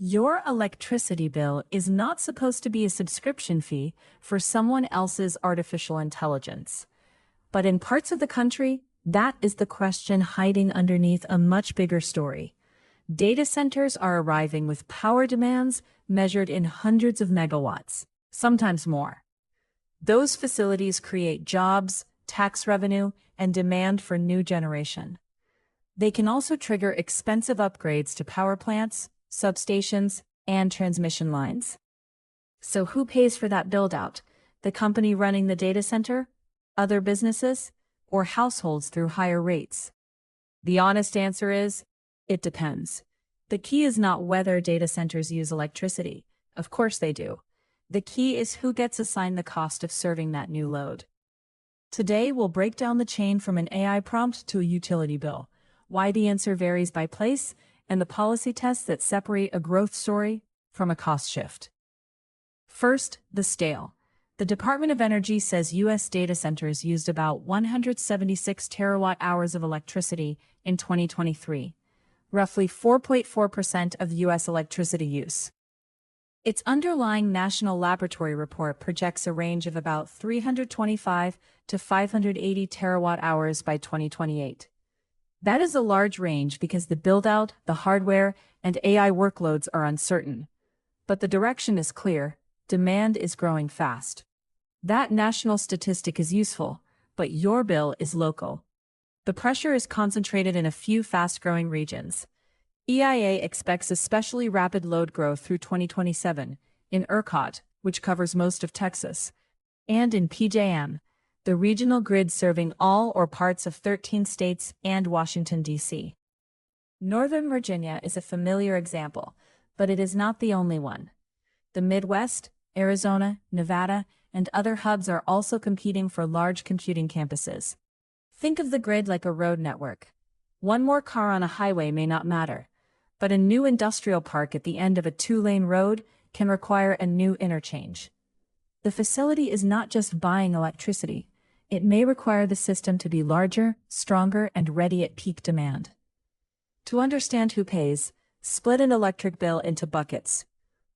Your electricity bill is not supposed to be a subscription fee for someone else's artificial intelligence. But in parts of the country, that is the question hiding underneath a much bigger story. Data centers are arriving with power demands measured in hundreds of megawatts, sometimes more. Those facilities create jobs, tax revenue, and demand for new generation. They can also trigger expensive upgrades to power plants, substations, and transmission lines. So who pays for that build-out? The company running the data center, other businesses, or households through higher rates? The honest answer is, it depends. The key is not whether data centers use electricity. Of course they do. The key is who gets assigned the cost of serving that new load. Today, we'll break down the chain from an AI prompt to a utility bill, why the answer varies by place, and the policy tests that separate a growth story from a cost shift. First, the scale. The Department of Energy says U.S. data centers used about 176 terawatt-hours of electricity in 2023, roughly 4.4% of U.S. electricity use. Its underlying national laboratory report projects a range of about 325 to 580 terawatt-hours by 2028. That is a large range because the build-out, the hardware, and AI workloads are uncertain. But the direction is clear. Demand is growing fast. That national statistic is useful, but your bill is local. The pressure is concentrated in a few fast-growing regions. EIA expects especially rapid load growth through 2027 in ERCOT, which covers most of Texas, and in PJM, the regional grid serving all or parts of 13 states and Washington, D.C. Northern Virginia is a familiar example, but it is not the only one. The Midwest, Arizona, Nevada, and other hubs are also competing for large computing campuses. Think of the grid like a road network. One more car on a highway may not matter, but a new industrial park at the end of a two-lane road can require a new interchange. The facility is not just buying electricity. It may require the system to be larger, stronger, and ready at peak demand. To understand who pays, split an electric bill into buckets.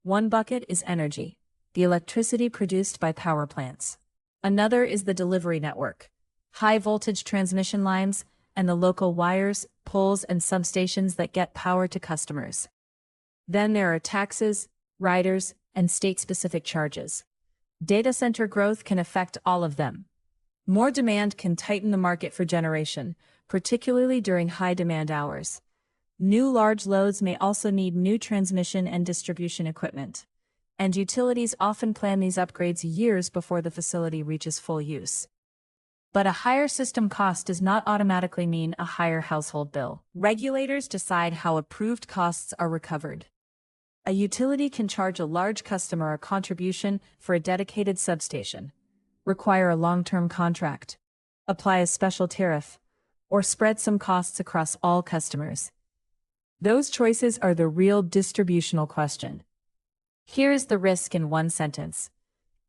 One bucket is energy, the electricity produced by power plants. Another is the delivery network, high-voltage transmission lines, and the local wires, poles, and substations that get power to customers. Then there are taxes, riders, and state-specific charges. Data center growth can affect all of them. More demand can tighten the market for generation, particularly during high-demand hours. New large loads may also need new transmission and distribution equipment, and utilities often plan these upgrades years before the facility reaches full use. But a higher system cost does not automatically mean a higher household bill. Regulators decide how approved costs are recovered. A utility can charge a large customer a contribution for a dedicated substation, require a long-term contract, apply a special tariff, or spread some costs across all customers. Those choices are the real distributional question. Here's the risk in one sentence.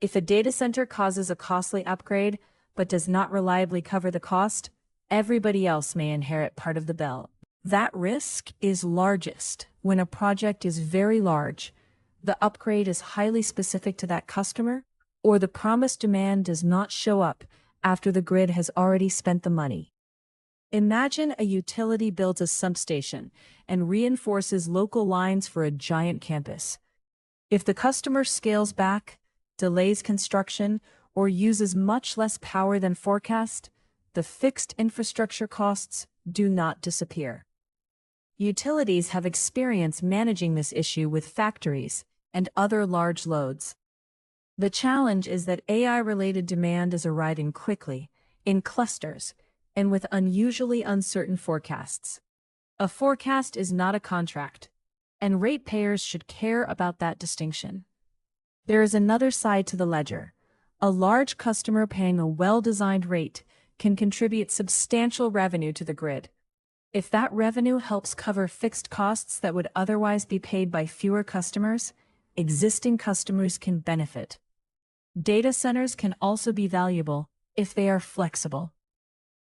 If a data center causes a costly upgrade but does not reliably cover the cost, everybody else may inherit part of the bill. That risk is largest when a project is very large, the upgrade is highly specific to that customer, or the promised demand does not show up after the grid has already spent the money. Imagine a utility builds a substation and reinforces local lines for a giant campus. If the customer scales back, delays construction, or uses much less power than forecast, the fixed infrastructure costs do not disappear. Utilities have experience managing this issue with factories and other large loads. The challenge is that AI-related demand is arriving quickly, in clusters, and with unusually uncertain forecasts. A forecast is not a contract, and ratepayers should care about that distinction. There is another side to the ledger. A large customer paying a well-designed rate can contribute substantial revenue to the grid. If that revenue helps cover fixed costs that would otherwise be paid by fewer customers, existing customers can benefit. Data centers can also be valuable if they are flexible.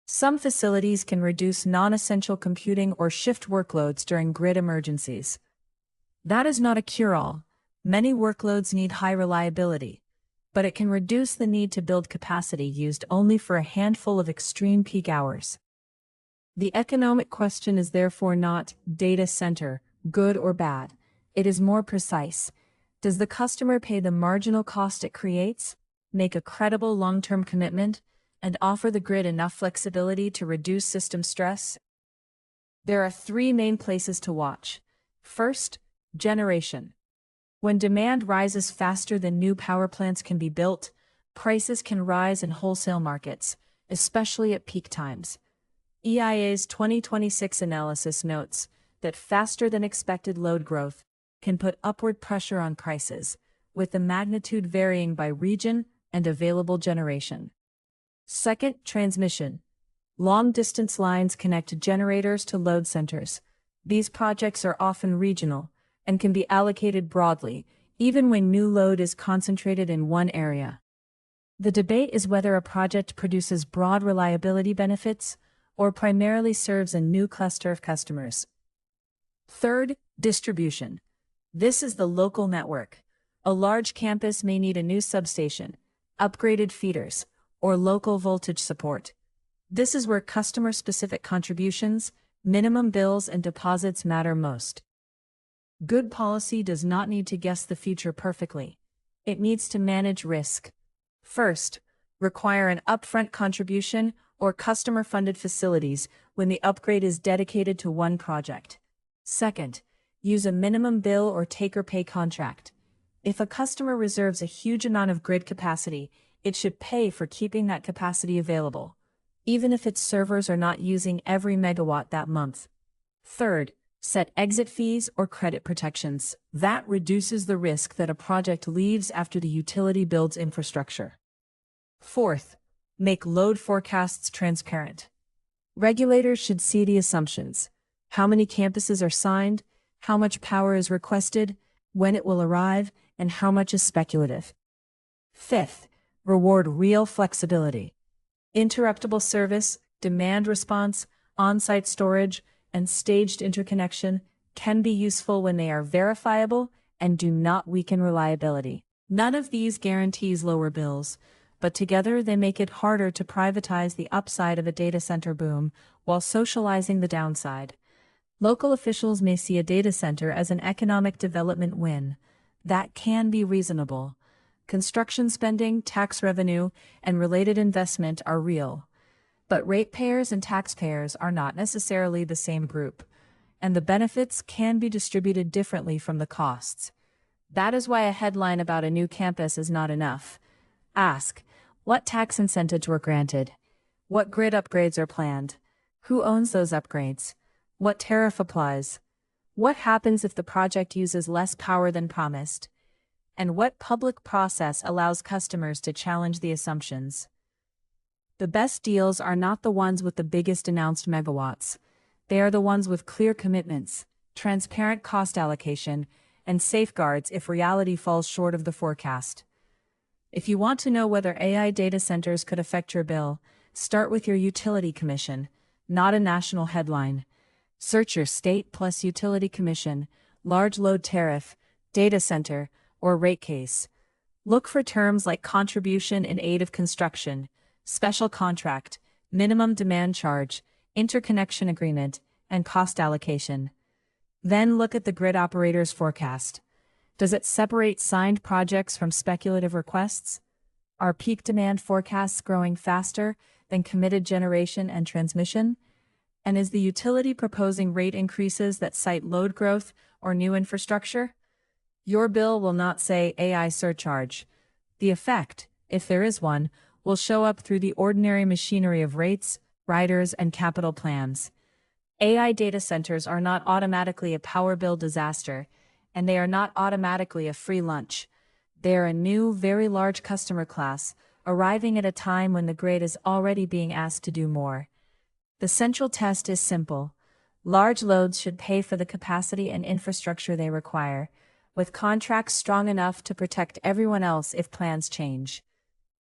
Some facilities can reduce non-essential computing or shift workloads during grid emergencies. That is not a cure-all. Many workloads need high reliability, but it can reduce the need to build capacity used only for a handful of extreme peak hours. The economic question is therefore not data center, good or bad. It is more precise. Does the customer pay the marginal cost it creates, make a credible long-term commitment, and offer the grid enough flexibility to reduce system stress? There are three main places to watch. First, generation. When demand rises faster than new power plants can be built, prices can rise in wholesale markets, especially at peak times. EIA's 2026 analysis notes that faster than expected load growth can put upward pressure on prices, with the magnitude varying by region and available generation. Second, transmission. Long-distance lines connect generators to load centers. These projects are often regional and can be allocated broadly, even when new load is concentrated in one area. The debate is whether a project produces broad reliability benefits or primarily serves a new cluster of customers. Third, distribution. This is the local network. A large campus may need a new substation, upgraded feeders, or local voltage support. This is where customer-specific contributions, minimum bills, and deposits matter most. Good policy does not need to guess the future perfectly. It needs to manage risk. First, require an upfront contribution or customer-funded facilities when the upgrade is dedicated to one project. Second, use a minimum bill or take-or-pay contract. If a customer reserves a huge amount of grid capacity, it should pay for keeping that capacity available, even if its servers are not using every megawatt that month. Third, set exit fees or credit protections. That reduces the risk that a project leaves after the utility builds infrastructure. Fourth, make load forecasts transparent. Regulators should see the assumptions: how many campuses are signed, how much power is requested, when it will arrive, and how much is speculative. Fifth, reward real flexibility. Interruptible service, demand response, on-site storage, and staged interconnection can be useful when they are verifiable and do not weaken reliability. None of these guarantees lower bills, but together they make it harder to privatize the upside of a data center boom while socializing the downside. Local officials may see a data center as an economic development win. That can be reasonable. Construction spending, tax revenue, and related investment are real. But ratepayers and taxpayers are not necessarily the same group, and the benefits can be distributed differently from the costs. That is why a headline about a new campus is not enough. Ask, what tax incentives were granted? What grid upgrades are planned? Who owns those upgrades? What tariff applies? What happens if the project uses less power than promised? And what public process allows customers to challenge the assumptions? The best deals are not the ones with the biggest announced megawatts. They are the ones with clear commitments, transparent cost allocation, and safeguards if reality falls short of the forecast. If you want to know whether AI data centers could affect your bill, start with your utility commission, not a national headline. Search your state plus utility commission, large load tariff, data center, or rate case. Look for terms like contribution in aid of construction, special contract, minimum demand charge, interconnection agreement, and cost allocation. Then look at the grid operator's forecast. Does it separate signed projects from speculative requests? Are peak demand forecasts growing faster than committed generation and transmission? And is the utility proposing rate increases that cite load growth or new infrastructure? Your bill will not say AI surcharge. The effect, if there is one, will show up through the ordinary machinery of rates, riders, and capital plans. AI data centers are not automatically a power bill disaster, and they are not automatically a free lunch. They are a new, very large customer class, arriving at a time when the grid is already being asked to do more. The central test is simple. Large loads should pay for the capacity and infrastructure they require, with contracts strong enough to protect everyone else if plans change.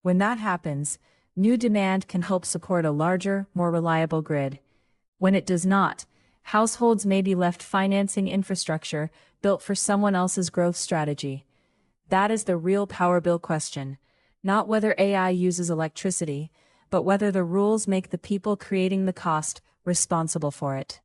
When that happens, new demand can help support a larger, more reliable grid. When it does not, Households may be left financing infrastructure built for someone else's growth strategy. That is the real power bill question. Not whether AI uses electricity, but whether the rules make the people creating the cost responsible for it.